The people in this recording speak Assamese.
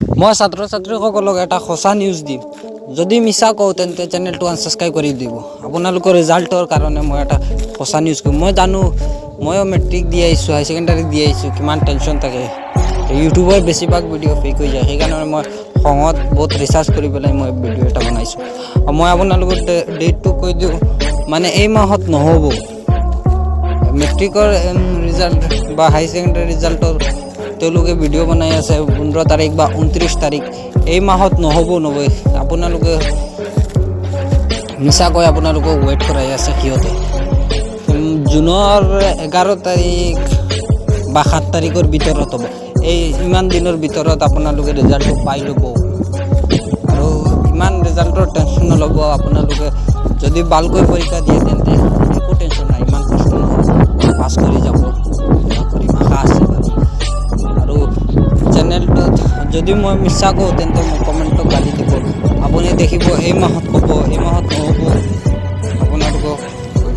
মই ছাত্ৰ ছাত্ৰীসকলক এটা সঁচা নিউজ দিম। যদি মিছা কওঁ তেন্তে চেনেলটো আনসাবস্ক্ৰাইব কৰি দিব। আপোনালোকৰ ৰিজাল্টৰ কাৰণে মই এটা সঁচা নিউজ কম। মই জানো ময়ো মেট্ৰিক দি আহিছোঁ, হাই ছেকেণ্ডাৰী দি আহিছোঁ, কিমান টেনশ্যন থাকে। ইউটিউবৰ বেছিভাগ ভিডিঅ' ফেক হৈ যায়, সেইকাৰণে মই খঙত বহুত ৰিচাৰ্চ কৰি পেলাই মই ভিডিঅ' এটা বনাইছোঁ। মই আপোনালোকৰ ডেটটো কৈ দিওঁ, মানে এই মাহত নহ'ব। মেট্ৰিকৰ ৰিজাল্ট বা হাই ছেকেণ্ডাৰী ৰিজাল্টৰ তেওঁলোকে ভিডিঅ' বনাই আছে 15 তাৰিখ বা 29 তাৰিখ, এই মাহত নহ'ব নগৈ। আপোনালোকে মিছাকৈ আপোনালোকক ৱেইট কৰাই আছে সিহঁতে। জুনৰ 11 তাৰিখ বা 7 তাৰিখৰ ভিতৰত হ'ব। এই ইমান দিনৰ ভিতৰত আপোনালোকে ৰিজাল্টটো পাই ল'ব আৰু ইমান ৰিজাল্টৰ টেনশ্যন নল'ব। আপোনালোকে যদি ভালকৈ পৰীক্ষা দিয়ে তেন্তে একো টেনশ্যন নাই, ইমান কষ্ট নহ'ব, পাছ কৰি যাব। কৰিম আশা আছে বাৰু। আৰু চেনেলটোত যদি মই মিছা কওঁ তেন্তে মোক কমেণ্টত গালি দিব। আপুনি দেখিব এই মাহত ক'ব, এই মাহত নহ'ব।